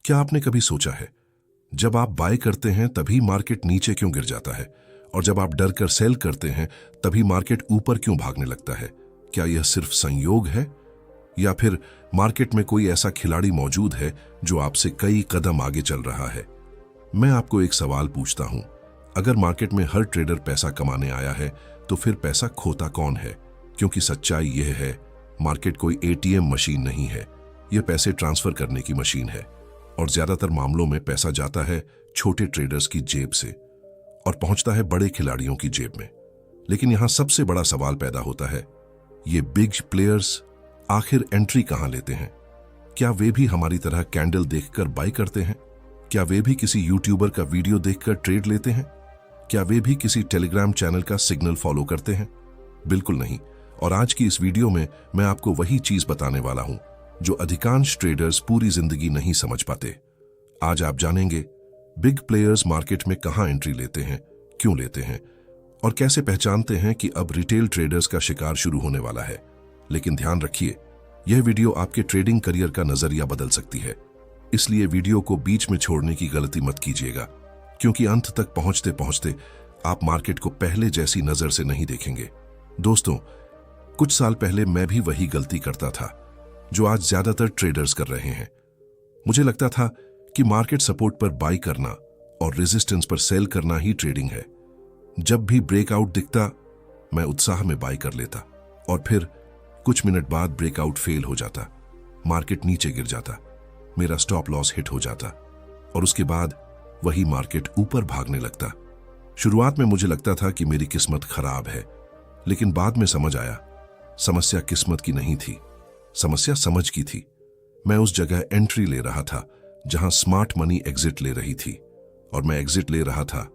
क्या आपने कभी सोचा है, जब आप बाय करते हैं तभी मार्केट नीचे क्यों गिर जाता है, और जब आप डर कर सेल करते हैं तभी मार्केट ऊपर क्यों भागने लगता है? क्या यह सिर्फ संयोग है, या फिर मार्केट में कोई ऐसा खिलाड़ी मौजूद है जो आपसे कई कदम आगे चल रहा है? मैं आपको एक सवाल पूछता हूं, अगर मार्केट में हर ट्रेडर पैसा कमाने आया है तो फिर पैसा खोता कौन है? क्योंकि सच्चाई यह है, मार्केट कोई एटीएम मशीन नहीं है, यह पैसे ट्रांसफर करने की मशीन है। और ज्यादातर मामलों में पैसा जाता है छोटे ट्रेडर्स की जेब से और पहुंचता है बड़े खिलाड़ियों की जेब में। लेकिन यहां सबसे बड़ा सवाल पैदा होता है, ये बिग प्लेयर्स आखिर एंट्री कहां लेते हैं? क्या वे भी हमारी तरह कैंडल देखकर बाय करते हैं? क्या वे भी किसी यूट्यूबर का वीडियो देखकर ट्रेड लेते हैं? क्या वे भी किसी टेलीग्राम चैनल का सिग्नल फॉलो करते हैं? बिल्कुल नहीं। और आज की इस वीडियो में मैं आपको वही चीज बताने वाला हूं जो अधिकांश ट्रेडर्स पूरी जिंदगी नहीं समझ पाते। आज आप जानेंगे बिग प्लेयर्स मार्केट में कहां एंट्री लेते हैं, क्यों लेते हैं, और कैसे पहचानते हैं कि अब रिटेल ट्रेडर्स का शिकार शुरू होने वाला है। लेकिन ध्यान रखिए, यह वीडियो आपके ट्रेडिंग करियर का नजरिया बदल सकती है, इसलिए वीडियो को बीच में छोड़ने की गलती मत कीजिएगा, क्योंकि अंत तक पहुंचते पहुंचते आप मार्केट को पहले जैसी नजर से नहीं देखेंगे। दोस्तों, कुछ साल पहले मैं भी वही गलती करता था जो आज ज्यादातर ट्रेडर्स कर रहे हैं। मुझे लगता था कि मार्केट सपोर्ट पर बाई करना और रेजिस्टेंस पर सेल करना ही ट्रेडिंग है। जब भी ब्रेकआउट दिखता, मैं उत्साह में बाई कर लेता, और फिर कुछ मिनट बाद ब्रेकआउट फेल हो जाता, मार्केट नीचे गिर जाता, मेरा स्टॉप लॉस हिट हो जाता, और उसके बाद वही मार्केट ऊपर भागने लगता। शुरुआत में मुझे लगता था कि मेरी किस्मत खराब है, लेकिन बाद में समझ आया, समस्या किस्मत की नहीं थी, समस्या समझ की थी। मैं उस जगह एंट्री ले रहा था जहां स्मार्ट मनी एग्जिट ले रही थी, और मैं एग्जिट ले रहा था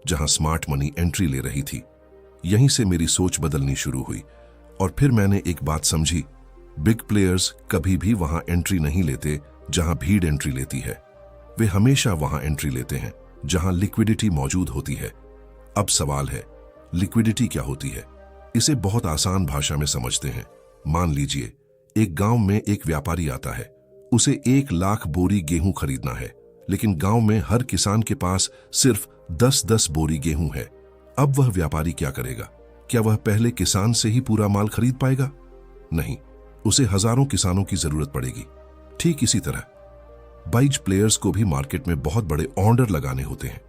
जहां स्मार्ट मनी एंट्री ले रही थी। यहीं से मेरी सोच बदलनी शुरू हुई, और फिर मैंने एक बात समझी, बिग प्लेयर्स कभी भी वहां एंट्री नहीं लेते जहां भीड़ एंट्री लेती है। वे हमेशा वहां एंट्री लेते हैं जहां लिक्विडिटी मौजूद होती है। अब सवाल है, लिक्विडिटी क्या होती है? इसे बहुत आसान भाषा में समझते हैं। मान लीजिए एक गांव में एक व्यापारी आता है, उसे 1 लाख बोरी गेहूं खरीदना है, लेकिन गांव में हर किसान के पास सिर्फ 10-10 बोरी गेहूं है। अब वह व्यापारी क्या करेगा? क्या वह पहले किसान से ही पूरा माल खरीद पाएगा? नहीं, उसे हजारों किसानों की जरूरत पड़ेगी। ठीक इसी तरह बिग प्लेयर्स को भी मार्केट में बहुत बड़े ऑर्डर लगाने होते हैं।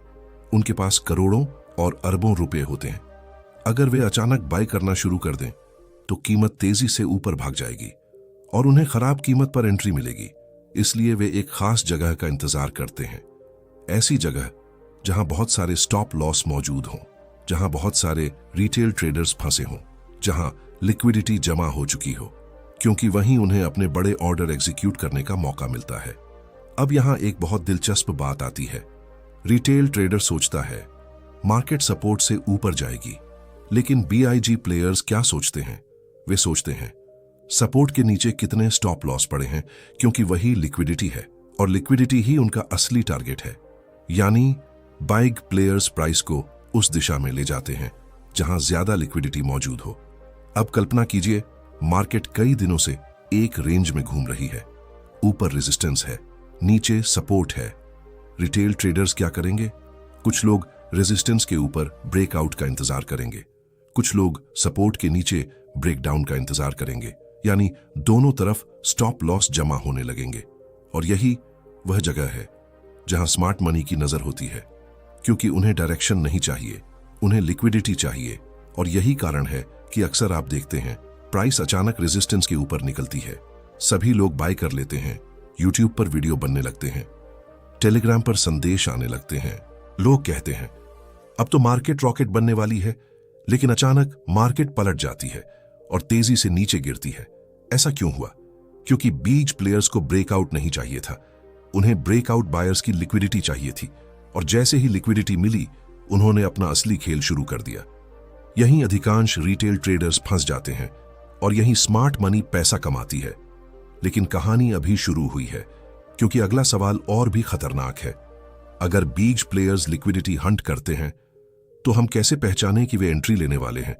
उनके पास करोड़ों और अरबों रुपए होते हैं। अगर वे अचानक बाय करना शुरू कर दें तो कीमत तेजी से ऊपर भाग जाएगी और उन्हें खराब कीमत पर एंट्री मिलेगी। इसलिए वे एक खास जगह का इंतजार करते हैं, ऐसी जगह जहां बहुत सारे स्टॉप लॉस मौजूद हों, जहां बहुत सारे रिटेल ट्रेडर्स फंसे हों, जहां लिक्विडिटी जमा हो चुकी हो, क्योंकि वहीं उन्हें अपने बड़े ऑर्डर एग्जीक्यूट करने का मौका मिलता है। अब यहां एक बहुत दिलचस्प बात आती है। रिटेल ट्रेडर सोचता है मार्केट सपोर्ट से ऊपर जाएगी, लेकिन बीआईजी प्लेयर्स क्या सोचते हैं? वे सोचते हैं सपोर्ट के नीचे कितने स्टॉप लॉस पड़े हैं, क्योंकि वही लिक्विडिटी है, और लिक्विडिटी ही उनका असली टारगेट है। यानी बिग प्लेयर्स प्राइस को उस दिशा में ले जाते हैं जहां ज्यादा लिक्विडिटी मौजूद हो। अब कल्पना कीजिए, मार्केट कई दिनों से एक रेंज में घूम रही है। ऊपर रेजिस्टेंस है, नीचे सपोर्ट है। रिटेल ट्रेडर्स क्या करेंगे? कुछ लोग रेजिस्टेंस के ऊपर ब्रेकआउट का इंतजार करेंगे, कुछ लोग सपोर्ट के नीचे ब्रेकडाउन का इंतजार करेंगे। यानी दोनों तरफ स्टॉप लॉस जमा होने लगेंगे। और यही वह जगह है जहां स्मार्ट मनी की नजर होती है, क्योंकि उन्हें डायरेक्शन नहीं चाहिए, उन्हें लिक्विडिटी चाहिए। और यही कारण है कि अक्सर आप देखते हैं प्राइस अचानक रेजिस्टेंस के ऊपर निकलती है, सभी लोग बाय कर लेते हैं, यूट्यूब पर वीडियो बनने लगते हैं, टेलीग्राम पर संदेश आने लगते हैं, लोग कहते हैं अब तो मार्केट रॉकेट बनने वाली है, लेकिन अचानक मार्केट पलट जाती है और तेजी से नीचे गिरती है। ऐसा क्यों हुआ? क्योंकि बिग प्लेयर्स को ब्रेकआउट नहीं चाहिए था, उन्हें ब्रेकआउट बायर्स की लिक्विडिटी चाहिए थी, और जैसे ही लिक्विडिटी मिली उन्होंने अपना असली खेल शुरू कर दिया। यहीं अधिकांश रिटेल ट्रेडर्स फंस जाते हैं और यहीं स्मार्ट मनी पैसा कमाती है। लेकिन कहानी अभी शुरू हुई है, क्योंकि अगला सवाल और भी खतरनाक है। अगर बिग प्लेयर्स लिक्विडिटी हंट करते हैं तो हम कैसे पहचानें कि वे एंट्री लेने वाले हैं?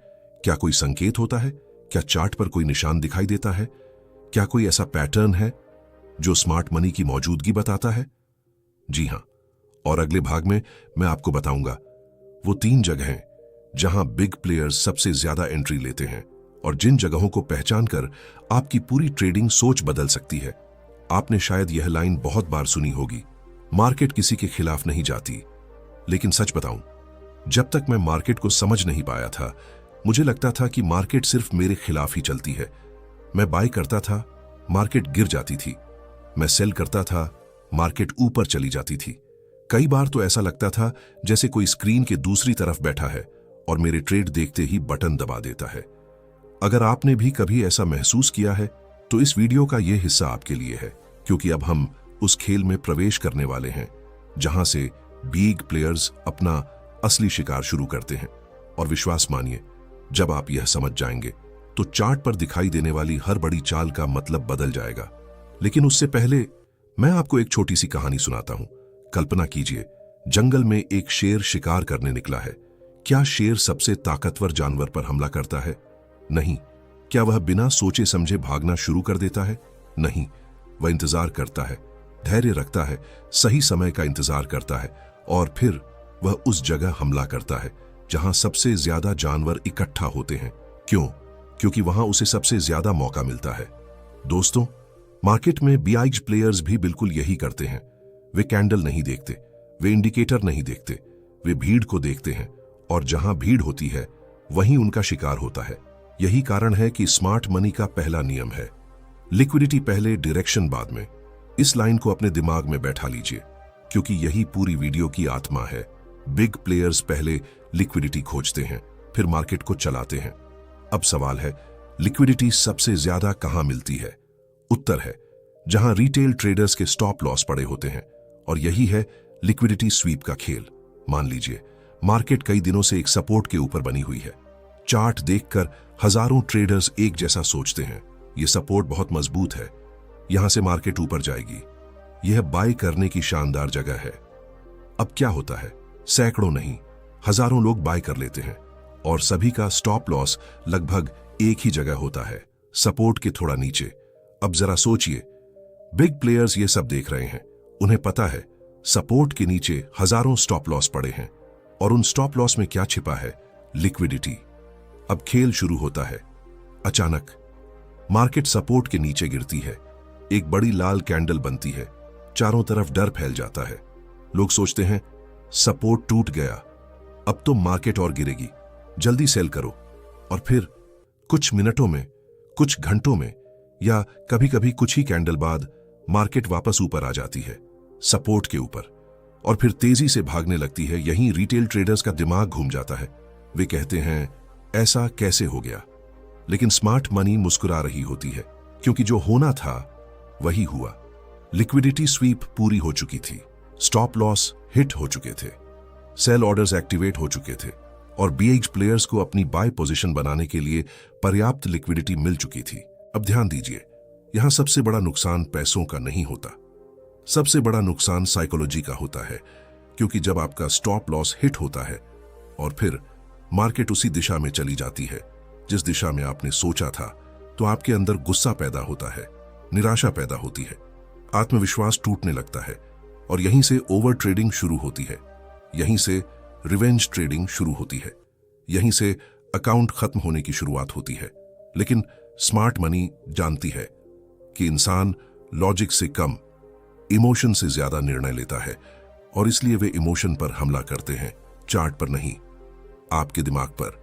क्या कोई संकेत होता है? क्या चार्ट पर कोई निशान दिखाई देता है? क्या कोई ऐसा पैटर्न है जो स्मार्ट मनी की मौजूदगी बताता है? जी हां, और अगले भाग में मैं आपको बताऊंगा वो 3 जगहें जहां बिग प्लेयर्स सबसे ज्यादा एंट्री लेते हैं और जिन जगहों को पहचान कर आपकी पूरी ट्रेडिंग सोच बदल सकती है। आपने शायद यह लाइन बहुत बार सुनी होगी, मार्केट किसी के खिलाफ नहीं जाती। लेकिन सच बताऊं, जब तक मैं मार्केट को समझ नहीं पाया था, मुझे लगता था कि मार्केट सिर्फ मेरे खिलाफ ही चलती है। मैं बाय करता था, मार्केट गिर जाती थी। मैं सेल करता था, मार्केट ऊपर चली जाती थी। कई बार तो ऐसा लगता था जैसे कोई स्क्रीन के दूसरी तरफ बैठा है और मेरे ट्रेड देखते ही बटन दबा देता है। अगर आपने भी कभी ऐसा महसूस किया है तो इस वीडियो का यह हिस्सा आपके लिए है, क्योंकि अब हम उस खेल में प्रवेश करने वाले हैं जहां से बिग प्लेयर्स अपना असली शिकार शुरू करते हैं। और विश्वास मानिए, जब आप यह समझ जाएंगे तो चार्ट पर दिखाई देने वाली हर बड़ी चाल का मतलब बदल जाएगा। लेकिन उससे पहले मैं आपको एक छोटी सी कहानी सुनाता हूं। कल्पना कीजिए, जंगल में एक शेर शिकार करने निकला है। क्या शेर सबसे ताकतवर जानवर पर हमला करता है? नहीं। क्या वह बिना सोचे समझे भागना शुरू कर देता है? नहीं। वह इंतजार करता है, धैर्य रखता है, सही समय का इंतजार करता है और फिर वह उस जगह हमला करता है जहां सबसे ज्यादा जानवर इकट्ठा होते हैं। क्यों? क्योंकि वहां उसे सबसे ज्यादा मौका मिलता है। दोस्तों, मार्केट में बिग प्लेयर्स भी बिल्कुल यही करते हैं। वे कैंडल नहीं देखते, वे इंडिकेटर नहीं देखते, वे भीड़ को देखते हैं और जहां भीड़ होती है वहीं उनका शिकार होता है। यही कारण है कि स्मार्ट मनी का पहला नियम है, लिक्विडिटी पहले, डायरेक्शन बाद में। इस लाइन को अपने दिमाग में बैठा लीजिए, क्योंकि यही पूरी वीडियो की आत्मा है। बिग प्लेयर्स पहले लिक्विडिटी खोजते हैं, फिर मार्केट को चलाते हैं। अब सवाल है, लिक्विडिटी सबसे ज्यादा कहां मिलती है? उत्तर है जहां रिटेल ट्रेडर्स के स्टॉप लॉस पड़े होते हैं, और यही है लिक्विडिटी स्वीप का खेल। मान लीजिए मार्केट कई दिनों से एक सपोर्ट के ऊपर बनी हुई है। चार्ट देखकर हजारों ट्रेडर्स एक जैसा सोचते हैं, यह सपोर्ट बहुत मजबूत है, यहां से मार्केट ऊपर जाएगी, यह बाय करने की शानदार जगह है। अब क्या होता है, सैकड़ों नहीं हजारों लोग बाय कर लेते हैं और सभी का स्टॉप लॉस लगभग एक ही जगह होता है, सपोर्ट के थोड़ा नीचे। अब जरा सोचिए, बिग प्लेयर्स ये सब देख रहे हैं, उन्हें पता है सपोर्ट के नीचे हजारों स्टॉप लॉस पड़े हैं और उन स्टॉप लॉस में क्या छिपा है? लिक्विडिटी। अब खेल शुरू होता है। अचानक मार्केट सपोर्ट के नीचे गिरती है, एक बड़ी लाल कैंडल बनती है, चारों तरफ डर फैल जाता है। लोग सोचते हैं सपोर्ट टूट गया, अब तो मार्केट और गिरेगी, जल्दी सेल करो। और फिर कुछ मिनटों में, कुछ घंटों में या कभी कभी कुछ ही कैंडल बाद मार्केट वापस ऊपर आ जाती है, सपोर्ट के ऊपर, और फिर तेजी से भागने लगती है। यहीं रिटेल ट्रेडर्स का दिमाग घूम जाता है। वे कहते हैं ऐसा कैसे हो गया? लेकिन स्मार्ट मनी मुस्कुरा रही होती है, क्योंकि जो होना था वही हुआ। लिक्विडिटी स्वीप पूरी हो चुकी थी, स्टॉप लॉस हिट हो चुके थे, सेल ऑर्डर्स एक्टिवेट हो चुके थे और बिग प्लेयर्स को अपनी बाय पोजीशन बनाने के लिए पर्याप्त लिक्विडिटी मिल चुकी थी। अब ध्यान दीजिए, यहां सबसे बड़ा नुकसान पैसों का नहीं होता, सबसे बड़ा नुकसान साइकोलॉजी का होता है। क्योंकि जब आपका स्टॉप लॉस हिट होता है और फिर मार्केट उसी दिशा में चली जाती है जिस दिशा में आपने सोचा था, तो आपके अंदर गुस्सा पैदा होता है, निराशा पैदा होती है, आत्मविश्वास टूटने लगता है और यहीं से ओवर ट्रेडिंग शुरू होती है, यहीं से रिवेंज ट्रेडिंग शुरू होती है, यहीं से अकाउंट खत्म होने की शुरुआत होती है। लेकिन स्मार्ट मनी जानती है कि इंसान लॉजिक से कम इमोशन से ज्यादा निर्णय लेता है और इसलिए वे इमोशन पर हमला करते हैं, चार्ट पर नहीं, आपके दिमाग पर।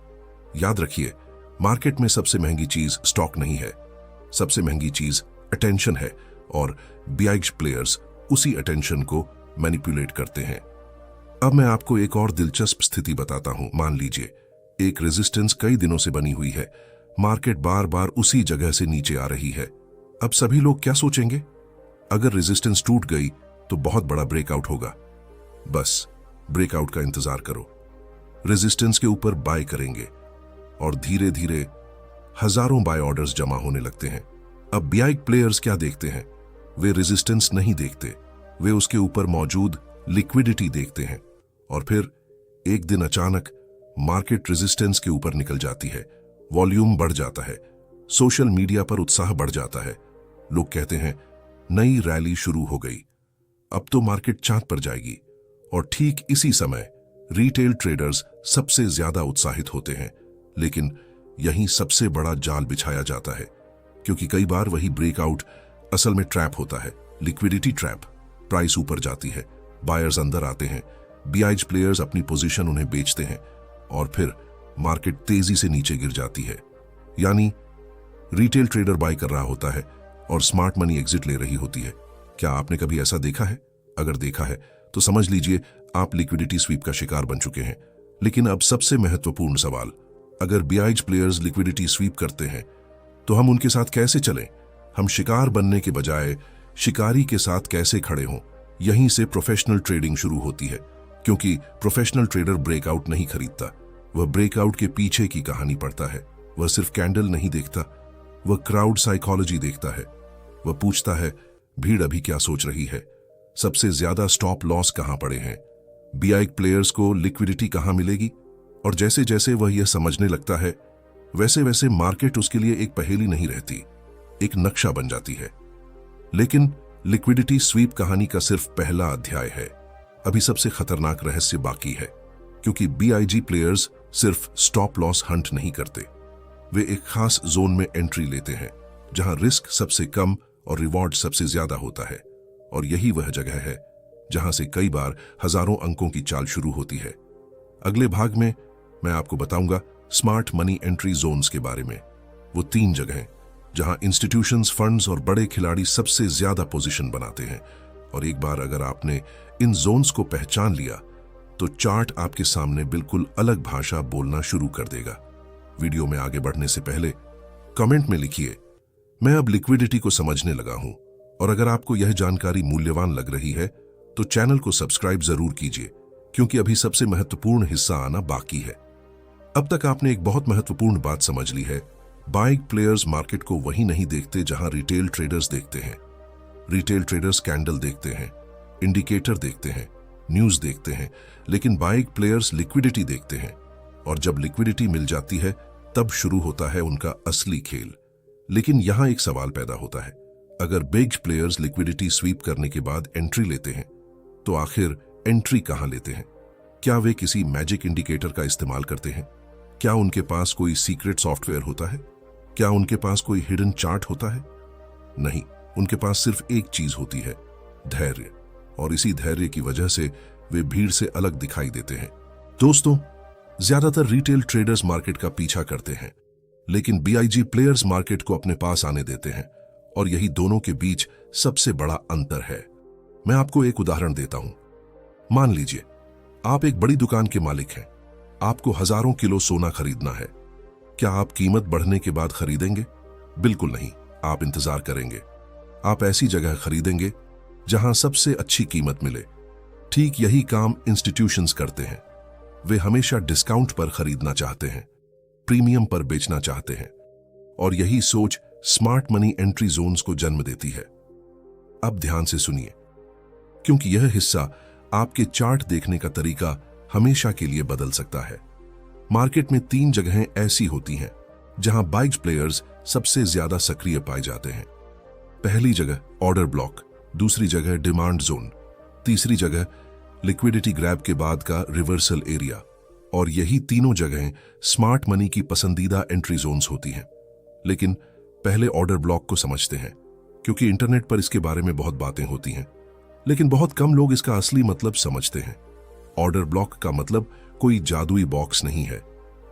याद रखिए, मार्केट में सबसे महंगी चीज स्टॉक नहीं है, सबसे महंगी चीज अटेंशन है और बिग प्लेयर्स उसी अटेंशन को मैनिपुलेट करते हैं। अब मैं आपको एक और दिलचस्प स्थिति बताता हूं। मान लीजिए एक रेजिस्टेंस कई दिनों से बनी हुई है, मार्केट बार बार उसी जगह से नीचे आ रही है। अब सभी लोग क्या सोचेंगे? अगर रेजिस्टेंस टूट गई तो बहुत बड़ा ब्रेकआउट होगा। बस ब्रेकआउट का इंतजार करो, रेजिस्टेंस के ऊपर बाय करेंगे और धीरे धीरे हजारों बाय ऑर्डर्स जमा होने लगते हैं। अब बिग प्लेयर्स क्या देखते हैं? वे रेजिस्टेंस नहीं देखते, वे उसके ऊपर मौजूद लिक्विडिटी देखते हैं और फिर एक दिन अचानक मार्केट रेजिस्टेंस के ऊपर निकल जाती है, वॉल्यूम बढ़ जाता है, सोशल मीडिया पर उत्साह बढ़ जाता है, लोग कहते हैं नई रैली शुरू हो गई। अब तो मार्केट चांद पर जाएगी। और ठीक इसी समय रिटेल ट्रेडर्स सबसे ज्यादा उत्साहित होते हैं। लेकिन यहीं सबसे बड़ा जाल बिछाया जाता है, क्योंकि कई बार वही ब्रेकआउट असल में ट्रैप होता है, लिक्विडिटी ट्रैप। प्राइस ऊपर जाती है, बायर्स अंदर आते हैं, बीआईजी प्लेयर्स अपनी पोजीशन उन्हें बेचते हैं और फिर मार्केट तेजी से नीचे गिर जाती है। यानी रिटेल ट्रेडर बाय कर रहा होता है और स्मार्ट मनी एग्जिट ले रही होती है। क्या आपने कभी ऐसा देखा है? अगर देखा है तो समझ लीजिए आप लिक्विडिटी स्वीप का शिकार बन चुके हैं। लेकिन अब सबसे महत्वपूर्ण सवाल, अगर बीआईजी प्लेयर्स लिक्विडिटी स्वीप करते हैं तो हम उनके साथ कैसे चलें? हम शिकार बनने के बजाय शिकारी के साथ कैसे खड़े हों? यहीं से प्रोफेशनल ट्रेडिंग शुरू होती है, क्योंकि प्रोफेशनल ट्रेडर ब्रेकआउट नहीं खरीदता, वह ब्रेकआउट के पीछे की कहानी पढ़ता है। वह सिर्फ कैंडल नहीं देखता, वह क्राउड साइकोलॉजी देखता है। वह पूछता है, भीड़ अभी क्या सोच रही है? सबसे ज्यादा स्टॉप लॉस कहां पड़े हैं? बीआईजी प्लेयर्स को लिक्विडिटी कहां मिलेगी? और जैसे जैसे वह यह समझने लगता है, वैसे वैसे मार्केट उसके लिए एक पहेली नहीं रहती, एक नक्शा बन जाती है। लेकिन लिक्विडिटी स्वीप कहानी का सिर्फ पहला अध्याय है। अभी सबसे खतरनाक रहस्य बाकी है, क्योंकि बीआईजी प्लेयर्स सिर्फ स्टॉप लॉस हंट नहीं करते, वे एक खास जोन में एंट्री लेते हैं जहां रिस्क सबसे कम और रिवॉर्ड सबसे ज्यादा होता है। और यही वह जगह है जहां से कई बार हजारों अंकों की चाल शुरू होती है। अगले भाग में मैं आपको बताऊंगा स्मार्ट मनी एंट्री जोन्स के बारे में, वो 3 जगहें जहां इंस्टीट्यूशंस, फंड्स और बड़े खिलाड़ी सबसे ज्यादा पोजीशन बनाते हैं। और एक बार अगर आपने इन जोन्स को पहचान लिया तो चार्ट आपके सामने बिल्कुल अलग भाषा बोलना शुरू कर देगा। वीडियो में आगे बढ़ने से पहले कमेंट में लिखिए, मैं अब लिक्विडिटी को समझने लगा हूं। और अगर आपको यह जानकारी मूल्यवान लग रही है तो चैनल को सब्सक्राइब जरूर कीजिए, क्योंकि अभी सबसे महत्वपूर्ण हिस्सा आना बाकी है। अब तक आपने एक बहुत महत्वपूर्ण बात समझ ली है, बाइंग प्लेयर्स मार्केट को वही नहीं देखते जहां रिटेल ट्रेडर्स देखते हैं। रिटेल ट्रेडर्स कैंडल देखते हैं, इंडिकेटर देखते हैं, न्यूज देखते हैं, लेकिन बाइंग प्लेयर्स लिक्विडिटी देखते हैं। और जब लिक्विडिटी मिल जाती है तब शुरू होता है उनका असली खेल। लेकिन यहां एक सवाल पैदा होता है, अगर बिग प्लेयर्स लिक्विडिटी स्वीप करने के बाद एंट्री लेते हैं तो आखिर एंट्री कहां लेते हैं? क्या वे किसी मैजिक इंडिकेटर का इस्तेमाल करते हैं? क्या उनके पास कोई सीक्रेट सॉफ्टवेयर होता है? क्या उनके पास कोई हिडन चार्ट होता है? नहीं, उनके पास सिर्फ एक चीज होती है, धैर्य। और इसी धैर्य की वजह से वे भीड़ से अलग दिखाई देते हैं। दोस्तों, ज्यादातर रिटेल ट्रेडर्स मार्केट का पीछा करते हैं, लेकिन बीआईजी प्लेयर्स मार्केट को अपने पास आने देते हैं। और यही दोनों के बीच सबसे बड़ा अंतर है। मैं आपको एक उदाहरण देता हूं। मान लीजिए आप एक बड़ी दुकान के मालिक हैं, आपको हजारों किलो सोना खरीदना है। क्या आप कीमत बढ़ने के बाद खरीदेंगे? बिल्कुल नहीं, आप इंतजार करेंगे। आप ऐसी जगह खरीदेंगे जहां सबसे अच्छी कीमत मिले। ठीक यही काम इंस्टीट्यूशंस करते हैं। वे हमेशा डिस्काउंट पर खरीदना चाहते हैं, प्रीमियम पर बेचना चाहते हैं। और यही सोच स्मार्ट मनी एंट्री जोन्स को जन्म देती है। अब ध्यान से सुनिए, क्योंकि यह हिस्सा आपके चार्ट देखने का तरीका हमेशा के लिए बदल सकता है। मार्केट में 3 जगहें ऐसी होती हैं जहां बाइंग प्लेयर्स सबसे ज्यादा सक्रिय पाए जाते हैं। पहली जगह ऑर्डर ब्लॉक, दूसरी जगह डिमांड जोन, तीसरी जगह लिक्विडिटी ग्रैब के बाद का रिवर्सल एरिया। और यही तीनों जगहें स्मार्ट मनी की पसंदीदा एंट्री जोन्स होती हैं। लेकिन पहले ऑर्डर ब्लॉक को समझते हैं, क्योंकि इंटरनेट पर इसके बारे में बहुत बातें होती हैं, लेकिन बहुत कम लोग इसका असली मतलब समझते हैं। ऑर्डर ब्लॉक का मतलब कोई जादुई बॉक्स नहीं है।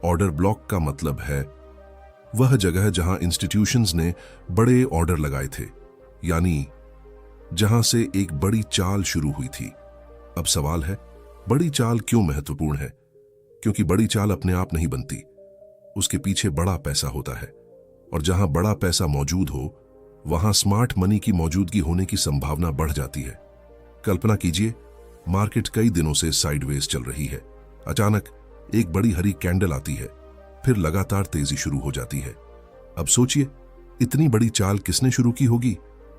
ऑर्डर ब्लॉक का मतलब है वह जगह जहां इंस्टीट्यूशंस ने बड़े ऑर्डर लगाए थे, यानी जहां से एक बड़ी चाल शुरू हुई थी। अब सवाल है, बड़ी चाल क्यों महत्वपूर्ण है? क्योंकि बड़ी चाल अपने आप नहीं बनती, उसके पीछे बड़ा पैसा होता है। और जहां बड़ा पैसा मौजूद हो, वहां स्मार्ट मनी की मौजूदगी होने की संभावना बढ़ जाती है। कल्पना कीजिए, मार्केट कई दिनों से साइडवेज चल रही है। अचानक एक बड़ी हरी कैंडल आती है, फिर लगातार तेजी शुरू हो जाती है। अब सोचिए, इतनी बड़ी चाल किसने शुरू की होगी?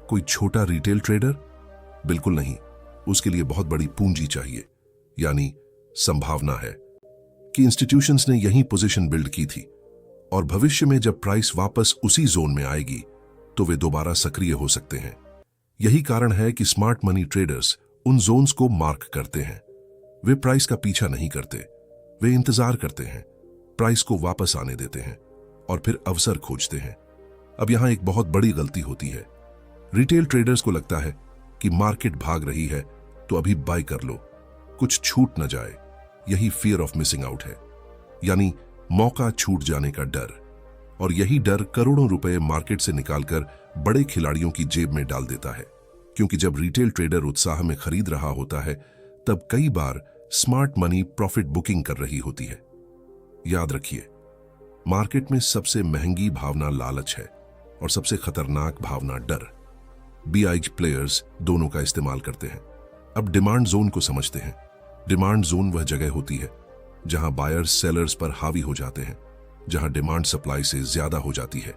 कोई छोटा रिटेल ट्रेडर? बिल्कुल नहीं, उसके लिए बहुत बड़ी पूंजी चाहिए। यानी संभावना है कि इंस्टीट्यूशंस ने यही पोजीशन बिल्ड की थी, और भविष्य में जब प्राइस वापस उसी जोन में आएगी तो वे दोबारा सक्रिय हो सकते हैं। यही कारण है कि स्मार्ट मनी ट्रेडर्स उन जोन्स को मार्क करते हैं। वे प्राइस का पीछा नहीं करते, वे इंतजार करते हैं, प्राइस को वापस आने देते हैं और फिर अवसर खोजते हैं। अब यहां एक बहुत बड़ी गलती होती है। रिटेल ट्रेडर्स को लगता है कि मार्केट भाग रही है तो अभी बाय कर लो, कुछ छूट न जाए। यही फियर ऑफ मिसिंग आउट है, यानी मौका छूट जाने का डर। और यही डर करोड़ों रुपए मार्केट से निकालकर बड़े खिलाड़ियों की जेब में डाल देता है। क्योंकि जब रिटेल ट्रेडर उत्साह में खरीद रहा होता है, तब कई बार स्मार्ट मनी प्रॉफिट बुकिंग कर रही होती है। याद रखिए, मार्केट में सबसे महंगी भावना लालच है और सबसे खतरनाक भावना डर। बीआईजी प्लेयर्स दोनों का इस्तेमाल करते हैं। अब डिमांड जोन को समझते हैं। डिमांड जोन वह जगह होती है जहां बायर्स सेलर्स पर हावी हो जाते हैं, जहां डिमांड सप्लाई से ज्यादा हो जाती है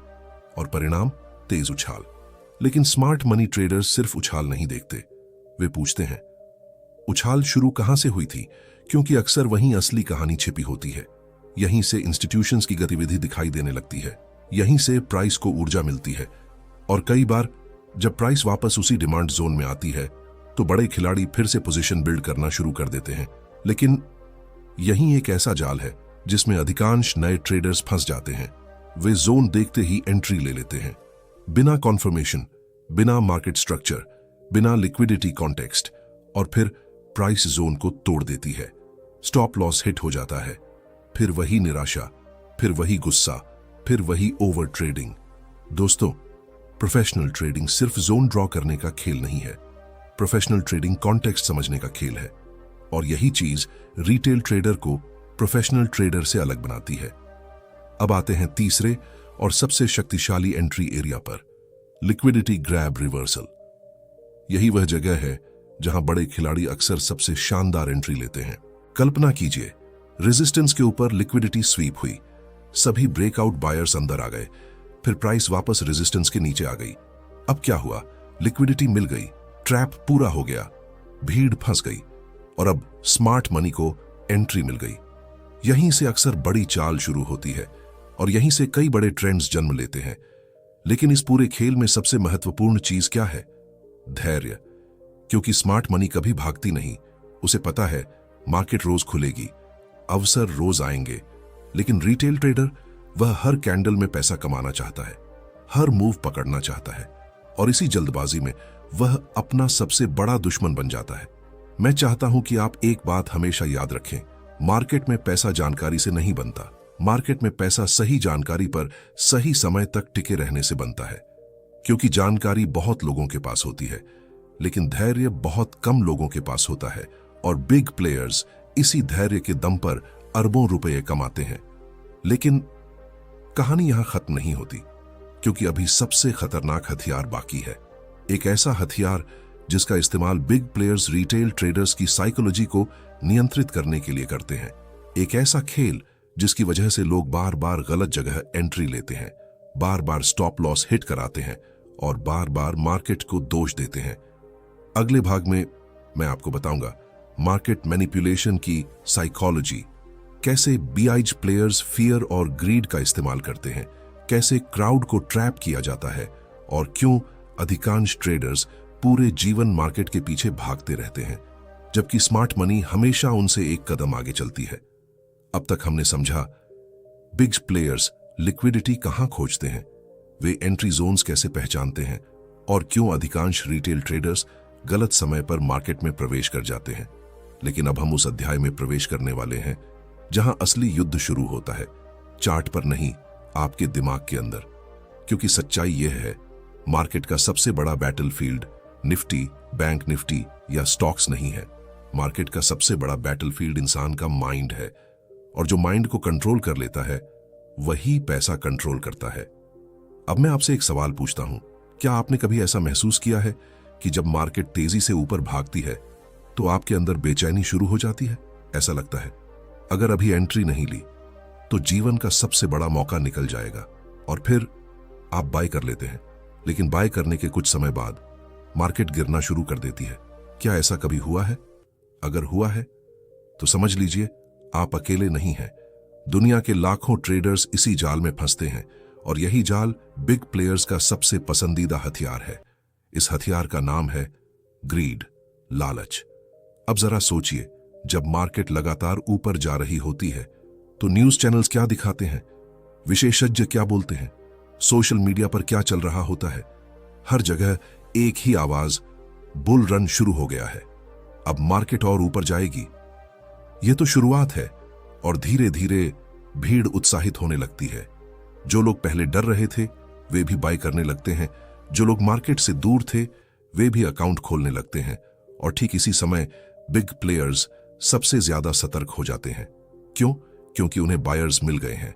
और परिणाम तेज उछाल। लेकिन स्मार्ट मनी ट्रेडर्स सिर्फ उछाल नहीं देखते, वे पूछते हैं उछाल शुरू कहां से हुई थी, क्योंकि अक्सर वहीं असली कहानी छिपी होती है। यहीं से इंस्टीट्यूशंस की गतिविधि दिखाई देने लगती है, यहीं से प्राइस को ऊर्जा मिलती है। और कई बार जब प्राइस वापस उसी डिमांड जोन में आती है तो बड़े खिलाड़ी फिर से पोजीशन बिल्ड करना शुरू कर देते हैं। लेकिन यही एक ऐसा जाल है जिसमें अधिकांश नए ट्रेडर्स फंस जाते हैं। वे जोन देखते ही एंट्री ले लेते हैं, बिना कॉन्फर्मेशन, बिना मार्केट स्ट्रक्चर, बिना लिक्विडिटी कॉन्टेक्स्ट, और फिर प्राइस जोन को तोड़ देती है। स्टॉप लॉस हिट हो जाता है, फिर वही निराशा, फिर वही गुस्सा, फिर वही ओवर ट्रेडिंग। दोस्तों, प्रोफेशनल ट्रेडिंग सिर्फ जोन ड्रॉ करने का खेल नहीं है, प्रोफेशनल ट्रेडिंग कॉन्टेक्स्ट समझने का खेल है। और यही चीज रिटेल ट्रेडर को प्रोफेशनल ट्रेडर से अलग बनाती है। अब आते हैं तीसरे और सबसे शक्तिशाली एंट्री एरिया पर, लिक्विडिटी ग्रैब रिवर्सल। यही वह जगह है जहां बड़े खिलाड़ी अक्सर सबसे शानदार एंट्री लेते हैं। कल्पना कीजिए, रेजिस्टेंस के ऊपर लिक्विडिटी स्वीप हुई, सभी ब्रेकआउट बायर्स अंदर आ गए, फिर प्राइस वापस रेजिस्टेंस के नीचे आ गई। अब क्या हुआ? लिक्विडिटी मिल गई, ट्रैप पूरा हो गया, भीड़ फंस गई और अब स्मार्ट मनी को एंट्री मिल गई। यहीं से अक्सर बड़ी चाल शुरू होती है और यहीं से कई बड़े ट्रेंड्स जन्म लेते हैं। लेकिन इस पूरे खेल में सबसे महत्वपूर्ण चीज क्या है? धैर्य। क्योंकि स्मार्ट मनी कभी भागती नहीं, उसे पता है मार्केट रोज खुलेगी, अवसर रोज आएंगे। लेकिन रिटेल ट्रेडर, वह हर कैंडल में पैसा कमाना चाहता है, हर मूव पकड़ना चाहता है, और इसी जल्दबाजी में वह अपना सबसे बड़ा दुश्मन बन जाता है। मैं चाहता हूं कि आप एक बात हमेशा याद रखें, मार्केट में पैसा जानकारी से नहीं बनता, मार्केट में पैसा सही जानकारी पर सही समय तक टिके रहने से बनता है। क्योंकि जानकारी बहुत लोगों के पास होती है, लेकिन धैर्य बहुत कम लोगों के पास होता है, और बिग प्लेयर्स इसी धैर्य के दम पर अरबों रुपए कमाते हैं। लेकिन कहानी यहां खत्म नहीं होती, क्योंकि अभी सबसे खतरनाक हथियार बाकी है। एक ऐसा हथियार जिसका इस्तेमाल बिग प्लेयर्स रिटेल ट्रेडर्स की साइकोलॉजी को नियंत्रित करने के लिए करते हैं। एक ऐसा खेल जिसकी वजह से लोग बार बार गलत जगह एंट्री लेते हैं, बार बार स्टॉप लॉस हिट कराते हैं और बार बार मार्केट को दोष देते हैं। अगले भाग में मैं आपको बताऊंगा मार्केट मैनिपुलेशन की साइकोलॉजी, कैसे बीआईजी प्लेयर्स फियर और ग्रीड का इस्तेमाल करते हैं, कैसे क्राउड को ट्रैप किया जाता है और क्यों अधिकांश ट्रेडर्स पूरे जीवन मार्केट के पीछे भागते रहते हैं, जबकि स्मार्ट मनी हमेशा उनसे एक कदम आगे चलती है। अब तक हमने समझा बिग प्लेयर्स लिक्विडिटी कहां खोजते हैं, वे एंट्री जोन्स कैसे पहचानते हैं, और क्यों अधिकांश रिटेल ट्रेडर्स गलत समय पर मार्केट में प्रवेश कर जाते हैं। लेकिन अब हम उस अध्याय में प्रवेश करने वाले हैं जहां असली युद्ध शुरू होता है, चार्ट पर नहीं, आपके दिमाग के अंदर। क्योंकि सच्चाई यह है, मार्केट का सबसे बड़ा बैटलफील्ड निफ्टी, बैंक निफ्टी या स्टॉक्स नहीं है। मार्केट का सबसे बड़ा बैटलफील्ड इंसान का माइंड है, और जो माइंड को कंट्रोल कर लेता है वही पैसा कंट्रोल करता है। अब मैं आपसे एक सवाल पूछता हूं, क्या आपने कभी ऐसा महसूस किया है कि जब मार्केट तेजी से ऊपर भागती है तो आपके अंदर बेचैनी शुरू हो जाती है? ऐसा लगता है अगर अभी एंट्री नहीं ली तो जीवन का सबसे बड़ा मौका निकल जाएगा, और फिर आप बाय कर लेते हैं। लेकिन बाय करने के कुछ समय बाद मार्केट गिरना शुरू कर देती है। क्या ऐसा कभी हुआ है? अगर हुआ है तो समझ लीजिए आप अकेले नहीं हैं। दुनिया के लाखों ट्रेडर्स इसी जाल में फंसते हैं, और यही जाल बिग प्लेयर्स का सबसे पसंदीदा हथियार है। इस हथियार का नाम है ग्रीड, लालच। अब जरा सोचिए, जब मार्केट लगातार ऊपर जा रही होती है तो न्यूज चैनल्स क्या दिखाते हैं, विशेषज्ञ क्या बोलते हैं, सोशल मीडिया पर क्या चल रहा होता है। हर जगह एक ही आवाज, बुल रन शुरू हो गया है, अब मार्केट और ऊपर जाएगी। यह तो शुरुआत है और धीरे धीरे भीड़ उत्साहित होने लगती है। जो लोग पहले डर रहे थे वे भी बाय करने लगते हैं, जो लोग मार्केट से दूर थे वे भी अकाउंट खोलने लगते हैं। और ठीक इसी समय बिग प्लेयर्स सबसे ज्यादा सतर्क हो जाते हैं। क्यों? क्योंकि उन्हें बायर्स मिल गए हैं।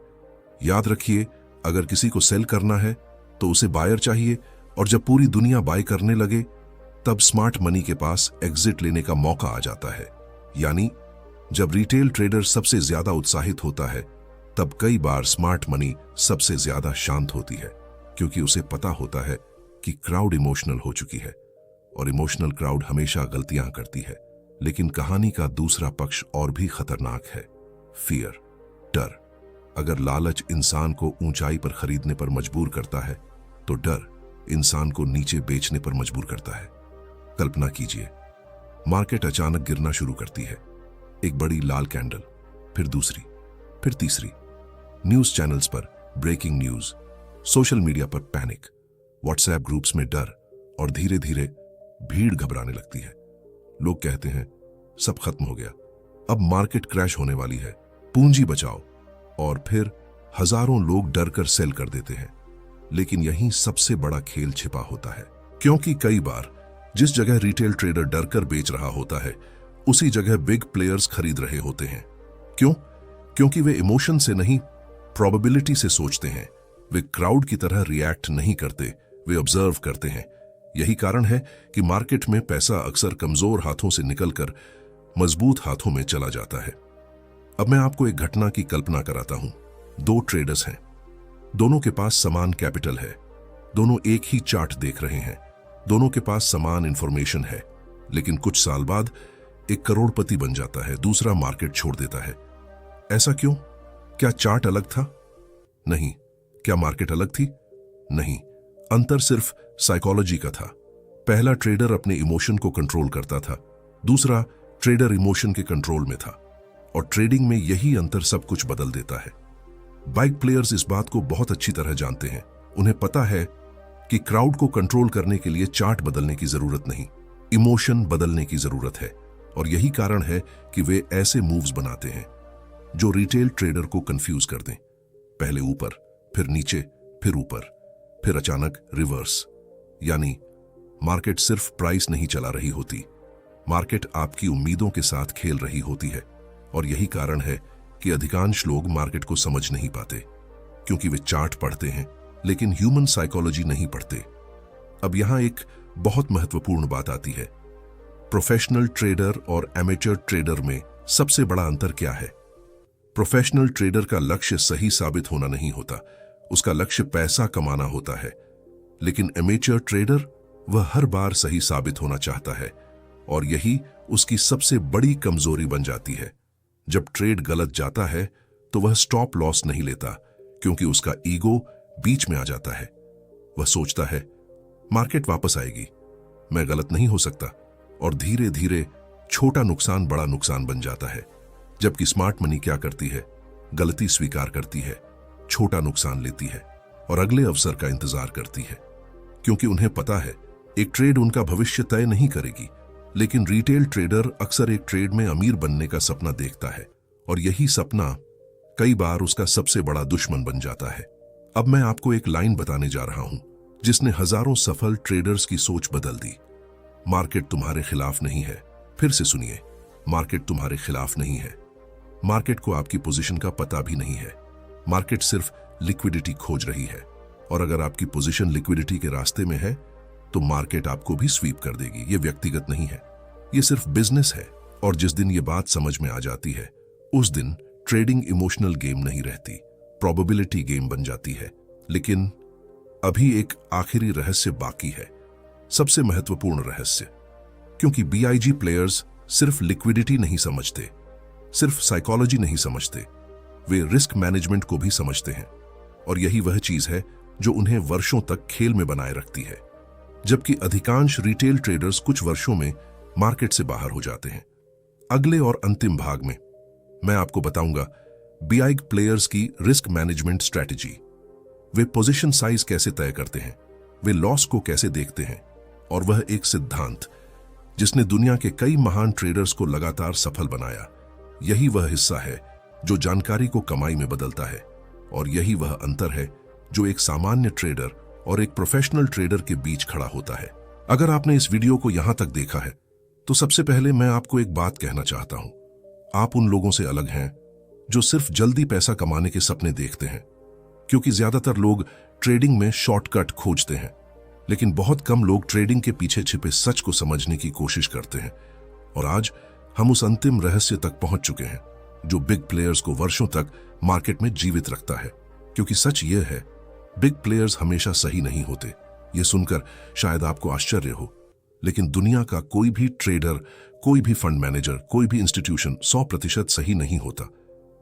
याद रखिए, अगर किसी को सेल करना है तो उसे बायर चाहिए, और जब पूरी दुनिया बाय करने लगे तब स्मार्ट मनी के पास एग्जिट लेने का मौका आ जाता है। यानी जब रिटेल ट्रेडर सबसे ज्यादा उत्साहित होता है तब कई बार स्मार्ट मनी सबसे ज्यादा शांत होती है, क्योंकि उसे पता होता है कि क्राउड इमोशनल हो चुकी है, और इमोशनल क्राउड हमेशा गलतियां करती है। लेकिन कहानी का दूसरा पक्ष और भी खतरनाक है, फियर, डर। अगर लालच इंसान को ऊंचाई पर खरीदने पर मजबूर करता है तो डर इंसान को नीचे बेचने पर मजबूर करता है। कल्पना कीजिए, मार्केट अचानक गिरना शुरू करती है। एक बड़ी लाल कैंडल, फिर दूसरी, फिर तीसरी। न्यूज चैनल्स पर ब्रेकिंग न्यूज, सोशल मीडिया पर पैनिक, व्हाट्सएप ग्रुप्स में डर, और धीरे धीरे भीड़ घबराने लगती है। लोग कहते हैं सब खत्म हो गया, अब मार्केट क्रैश होने वाली है, पूंजी बचाओ। और फिर हजारों लोग डर कर सेल कर देते हैं। लेकिन यहीं सबसे बड़ा खेल छिपा होता है, क्योंकि कई बार जिस जगह रिटेल ट्रेडर डर कर बेच रहा होता है उसी जगह बिग प्लेयर्स खरीद रहे होते हैं। क्यों? क्योंकि वे इमोशन से नहीं, प्रोबेबिलिटी से सोचते हैं। वे क्राउड की तरह रिएक्ट नहीं करते, वे ऑब्जर्व करते हैं। यही कारण है कि मार्केट में पैसा अक्सर कमजोर हाथों से निकलकर मजबूत हाथों में चला जाता है। अब मैं आपको एक घटना की कल्पना कराता हूं। दो ट्रेडर्स हैं, दोनों के पास समान कैपिटल है, दोनों एक ही चार्ट देख रहे हैं, दोनों के पास समान इंफॉर्मेशन है। लेकिन कुछ साल बाद एक करोड़पति बन जाता है, दूसरा मार्केट छोड़ देता है। ऐसा क्यों? क्या चार्ट अलग था? नहीं। क्या मार्केट अलग थी? नहीं। अंतर सिर्फ साइकोलॉजी का था। पहला ट्रेडर अपने इमोशन को कंट्रोल करता था, दूसरा ट्रेडर इमोशन के कंट्रोल में था। और ट्रेडिंग में यही अंतर सब कुछ बदल देता है। बाइक प्लेयर्स इस बात को बहुत अच्छी तरह जानते हैं। उन्हें पता है कि क्राउड को कंट्रोल करने के लिए चार्ट बदलने की जरूरत नहीं, इमोशन बदलने की जरूरत है। और यही कारण है कि वे ऐसे मूव्स बनाते हैं जो रिटेल ट्रेडर को कंफ्यूज कर दें। पहले ऊपर, फिर नीचे, फिर ऊपर, फिर अचानक रिवर्स। यानी मार्केट सिर्फ प्राइस नहीं चला रही होती, मार्केट आपकी उम्मीदों के साथ खेल रही होती है। और यही कारण है कि अधिकांश लोग मार्केट को समझ नहीं पाते, क्योंकि वे चार्ट पढ़ते हैं लेकिन ह्यूमन साइकोलॉजी नहीं पढ़ते। अब यहां एक बहुत महत्वपूर्ण बात आती है। प्रोफेशनल ट्रेडर और एमेचर ट्रेडर में सबसे बड़ा अंतर क्या है? प्रोफेशनल ट्रेडर का लक्ष्य सही साबित होना नहीं होता, उसका लक्ष्य पैसा कमाना होता है। लेकिन एमेचर ट्रेडर, वह हर बार सही साबित होना चाहता है, और यही उसकी सबसे बड़ी कमजोरी बन जाती है। जब ट्रेड गलत जाता है तो वह स्टॉप लॉस नहीं लेता, क्योंकि उसका ईगो बीच में आ जाता है। वह सोचता है मार्केट वापस आएगी, मैं गलत नहीं हो सकता, और धीरे धीरे छोटा नुकसान बड़ा नुकसान बन जाता है। जबकि स्मार्ट मनी क्या करती है? गलती स्वीकार करती है, छोटा नुकसान लेती है और अगले अवसर का इंतजार करती है, क्योंकि उन्हें पता है एक ट्रेड उनका भविष्य तय नहीं करेगी। लेकिन रिटेल ट्रेडर अक्सर एक ट्रेड में अमीर बनने का सपना देखता है, और यही सपना कई बार उसका सबसे बड़ा दुश्मन बन जाता है। अब मैं आपको एक लाइन बताने जा रहा हूं जिसने हजारों सफल ट्रेडर्स की सोच बदल दी। मार्केट तुम्हारे खिलाफ नहीं है। फिर से सुनिए, मार्केट तुम्हारे खिलाफ नहीं है। मार्केट को आपकी पोजीशन का पता भी नहीं है। मार्केट सिर्फ लिक्विडिटी खोज रही है, और अगर आपकी पोजीशन लिक्विडिटी के रास्ते में है तो मार्केट आपको भी स्वीप कर देगी। ये व्यक्तिगत नहीं है, ये सिर्फ बिजनेस है। और जिस दिन ये बात समझ में आ जाती है उस दिन ट्रेडिंग इमोशनल गेम नहीं रहती, प्रोबेबिलिटी गेम बन जाती है। लेकिन अभी एक आखिरी रहस्य बाकी है, सबसे महत्वपूर्ण रहस्य, क्योंकि बीआईजी प्लेयर्स सिर्फ लिक्विडिटी नहीं समझते, सिर्फ साइकोलॉजी नहीं समझते, वे रिस्क मैनेजमेंट को भी समझते हैं। और यही वह चीज है जो उन्हें वर्षों तक खेल में बनाए रखती है। जबकि अधिकांश रिटेल ट्रेडर्स कुछ वर्षों में मार्केट से बाहर हो जाते हैं। अगले और अंतिम भाग में मैं आपको बताऊंगा BIG प्लेयर्स की रिस्क मैनेजमेंट स्ट्रैटेजी। वे पोजीशन साइज कैसे तय करते हैं, वे लॉस को कैसे देखते हैं, और वह एक सिद्धांत जिसने दुनिया के कई महान ट्रेडर्स को लगातार सफल बनाया। यही वह हिस्सा है जो जानकारी को कमाई में बदलता है, और यही वह अंतर है जो एक सामान्य ट्रेडर और एक प्रोफेशनल ट्रेडर के बीच खड़ा होता है। अगर आपने इस वीडियो को यहां तक देखा है तो सबसे पहले मैं आपको एक बात कहना चाहता हूं। आप उन लोगों से अलग हैं जो सिर्फ जल्दी पैसा कमाने के सपने देखते हैं, क्योंकि ज्यादातर लोग ट्रेडिंग में शॉर्टकट खोजते हैं, लेकिन बहुत कम लोग ट्रेडिंग के पीछे छिपे सच को समझने की कोशिश करते हैं। और आज हम उस अंतिम रहस्य तक पहुंच चुके हैं जो बिग प्लेयर्स को वर्षों तक मार्केट में जीवित रखता है। क्योंकि सच यह है, बिग प्लेयर्स हमेशा सही नहीं होते। यह सुनकर शायद आपको आश्चर्य हो, लेकिन दुनिया का कोई भी ट्रेडर, कोई भी फंड मैनेजर, कोई भी इंस्टीट्यूशन 100% सही नहीं होता।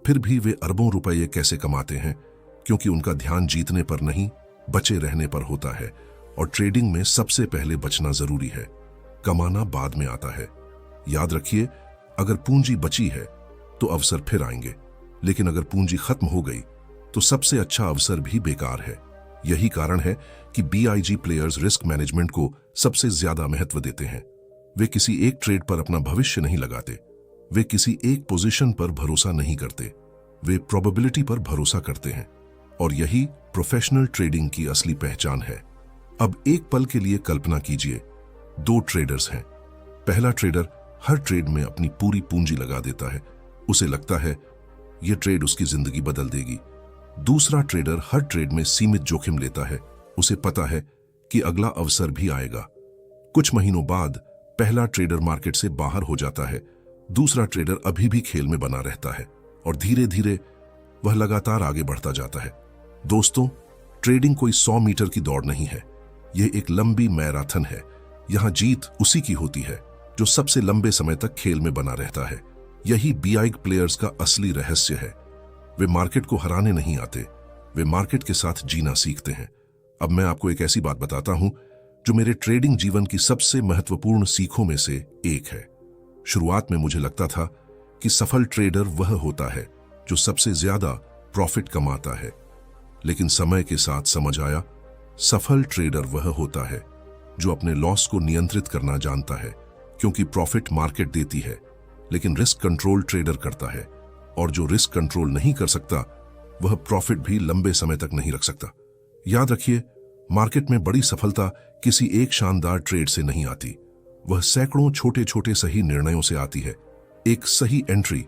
फिर भी वे अरबों रुपये कैसे कमाते हैं, क्योंकि उनका ध्यान जीतने पर नहीं, बचे रहने पर होता है। और ट्रेडिंग में सबसे पहले बचना जरूरी है, कमाना बाद में आता है। याद रखिए, अगर पूंजी बची है तो अवसर फिर आएंगे, लेकिन अगर पूंजी खत्म हो गई तो सबसे अच्छा अवसर भी बेकार है। यही कारण है कि BIG प्लेयर्स रिस्क मैनेजमेंट को सबसे ज्यादा महत्व देते हैं। वे किसी एक ट्रेड पर अपना भविष्य नहीं लगाते, वे किसी एक पोजीशन पर भरोसा नहीं करते, वे प्रोबेबिलिटी पर भरोसा करते हैं। और यही प्रोफेशनल ट्रेडिंग की असली पहचान है। अब एक पल के लिए कल्पना कीजिए, दो ट्रेडर्स हैं। पहला ट्रेडर हर ट्रेड में अपनी पूरी पूंजी लगा देता है, उसे लगता है यह ट्रेड उसकी जिंदगी बदल देगी। दूसरा ट्रेडर हर ट्रेड में सीमित जोखिम लेता है, उसे पता है कि अगला अवसर भी आएगा। कुछ महीनों बाद पहला ट्रेडर मार्केट से बाहर हो जाता है, दूसरा ट्रेडर अभी भी खेल में बना रहता है, और धीरे धीरे वह लगातार आगे बढ़ता जाता है। दोस्तों, ट्रेडिंग कोई 100 मीटर की दौड़ नहीं है, यह एक लंबी मैराथन है। यहां जीत उसी की होती है जो सबसे लंबे समय तक खेल में बना रहता है। यही BIG प्लेयर्स का असली रहस्य है। वे मार्केट को हराने नहीं आते, वे मार्केट के साथ जीना सीखते हैं। अब मैं आपको एक ऐसी बात बताता हूं जो मेरे ट्रेडिंग जीवन की सबसे महत्वपूर्ण सीखों में से एक है। शुरुआत में मुझे लगता था कि सफल ट्रेडर वह होता है जो सबसे ज्यादा प्रॉफिट कमाता है, लेकिन समय के साथ समझ आया, सफल ट्रेडर वह होता है जो अपने लॉस को नियंत्रित करना जानता है, क्योंकि प्रॉफिट मार्केट देती है, लेकिन रिस्क कंट्रोल ट्रेडर करता है, और जो रिस्क कंट्रोल नहीं कर सकता वह प्रॉफिट भी लंबे समय तक नहीं रख सकता। याद रखिए, मार्केट में बड़ी सफलता किसी एक शानदार ट्रेड से नहीं आती, वह सैकड़ों छोटे छोटे सही निर्णयों से आती है। एक सही एंट्री,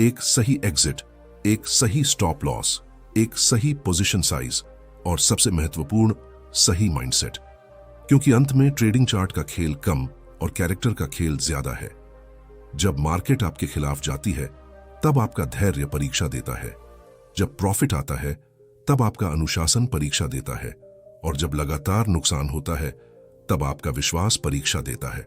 एक सही एग्जिट, एक सही स्टॉप लॉस, एक सही पोजीशन साइज, और सबसे महत्वपूर्ण, सही माइंडसेट। क्योंकि अंत में ट्रेडिंग चार्ट का खेल कम और कैरेक्टर का खेल ज्यादा है। जब मार्केट आपके खिलाफ जाती है तब आपका धैर्य परीक्षा देता है, जब प्रॉफिट आता है तब आपका अनुशासन परीक्षा देता है, और जब लगातार नुकसान होता है तब आपका विश्वास परीक्षा देता है।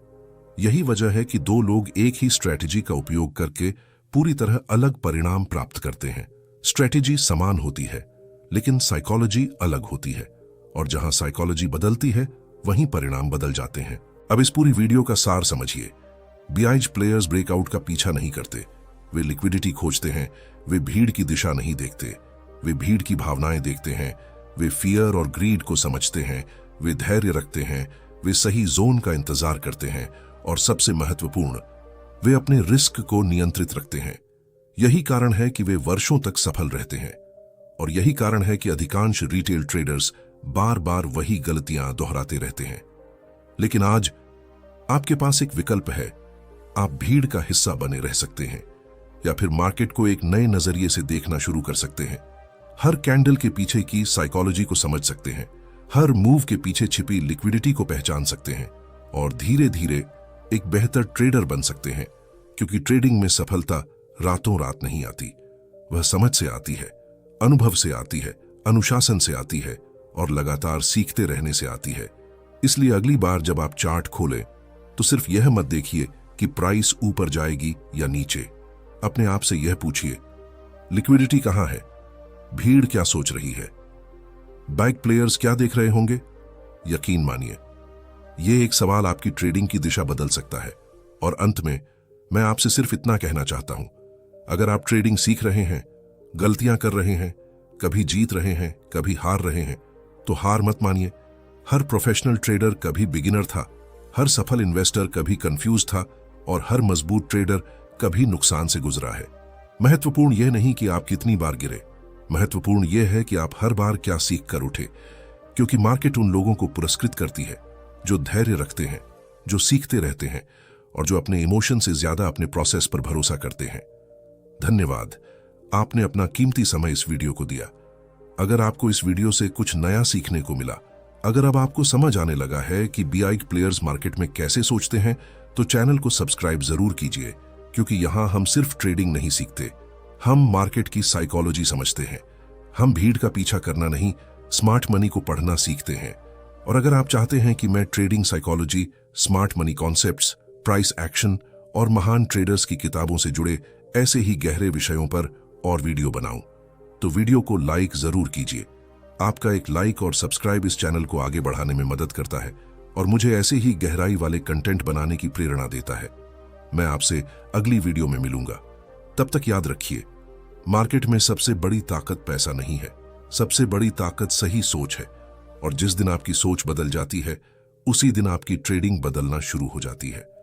यही वजह है कि दो लोग एक ही स्ट्रैटेजी का उपयोग करके पूरी तरह अलग परिणाम प्राप्त करते हैं। स्ट्रैटेजी समान होती है, लेकिन साइकोलॉजी अलग होती है, और जहां साइकोलॉजी बदलती है वहीं परिणाम बदल जाते हैं। अब इस पूरी वीडियो का सार समझिए। BIG प्लेयर्स ब्रेकआउट का पीछा नहीं करते, वे लिक्विडिटी खोजते हैं, वे भीड़ की दिशा नहीं देखते, वे भीड़ की भावनाएं देखते हैं, वे फियर और ग्रीड को समझते हैं, वे धैर्य रखते हैं, वे सही जोन का इंतजार करते हैं, और सबसे महत्वपूर्ण, वे अपने रिस्क को नियंत्रित रखते हैं। यही कारण है कि वे वर्षों तक सफल रहते हैं, और यही कारण है कि अधिकांश रिटेल ट्रेडर्स बार बार वही गलतियां दोहराते रहते हैं। लेकिन आज आपके पास एक विकल्प है। आप भीड़ का हिस्सा बने रह सकते हैं, या फिर मार्केट को एक नए नजरिए से देखना शुरू कर सकते हैं। हर कैंडल के पीछे की साइकोलॉजी को समझ सकते हैं, हर मूव के पीछे छिपी लिक्विडिटी को पहचान सकते हैं, और धीरे धीरे एक बेहतर ट्रेडर बन सकते हैं। क्योंकि ट्रेडिंग में सफलता रातों रात नहीं आती, वह समझ से आती है, अनुभव से आती है, अनुशासन से आती है, और लगातार सीखते रहने से आती है। इसलिए अगली बार जब आप चार्ट खोलें तो सिर्फ यह मत देखिए कि प्राइस ऊपर जाएगी या नीचे। अपने आप से यह पूछिए, लिक्विडिटी कहां है, भीड़ क्या सोच रही है, BIG प्लेयर्स क्या देख रहे होंगे। यकीन मानिए, यह एक सवाल आपकी ट्रेडिंग की दिशा बदल सकता है, और अंत में मैं आपसे सिर्फ इतना कहना चाहता हूं, अगर आप ट्रेडिंग सीख रहे हैं, गलतियां कर रहे हैं, कभी जीत रहे हैं, कभी हार रहे हैं, तो हार मत मानिए। हर प्रोफेशनल ट्रेडर कभी बिगिनर था, हर सफल इन्वेस्टर कभी कंफ्यूज था और हर मजबूत ट्रेडर कभी नुकसान से गुजरा है। महत्वपूर्ण यह नहीं कि आप कितनी बार गिरे, महत्वपूर्ण यह है कि आप हर बार क्या सीख कर उठे, क्योंकि मार्केट उन लोगों को पुरस्कृत करती है जो धैर्य रखते हैं, जो सीखते रहते हैं और जो अपने इमोशन से ज्यादा अपने प्रोसेस पर भरोसा करते हैं। धन्यवाद, आपने अपना कीमती समय इस वीडियो को दिया। अगर आपको इस वीडियो से कुछ नया सीखने को मिला, अगर अब आपको समझ आने लगा है कि BI प्लेयर्स मार्केट में कैसे सोचते हैं, तो चैनल को सब्सक्राइब जरूर कीजिए, क्योंकि यहां हम सिर्फ ट्रेडिंग नहीं सीखते, हम मार्केट की साइकोलॉजी समझते हैं। हम भीड़ का पीछा करना नहीं, स्मार्ट मनी को पढ़ना सीखते हैं। और अगर आप चाहते हैं कि मैं trading psychology, smart money concepts, price action और महान ट्रेडर्स की किताबों से जुड़े ऐसे ही गहरे विषयों पर और वीडियो बनाऊं, तो वीडियो को लाइक जरूर कीजिए। आपका एक लाइक और सब्सक्राइब इस चैनल को आगे बढ़ाने में मदद करता है और मुझे ऐसे ही गहराई वाले कंटेंट बनाने की प्रेरणा देता है। मैं आपसे अगली वीडियो में मिलूंगा। तब तक याद रखिए, मार्केट में सबसे बड़ी ताकत पैसा नहीं है, सबसे बड़ी ताकत सही सोच है। और जिस दिन आपकी सोच बदल जाती है, उसी दिन आपकी ट्रेडिंग बदलना शुरू हो जाती है।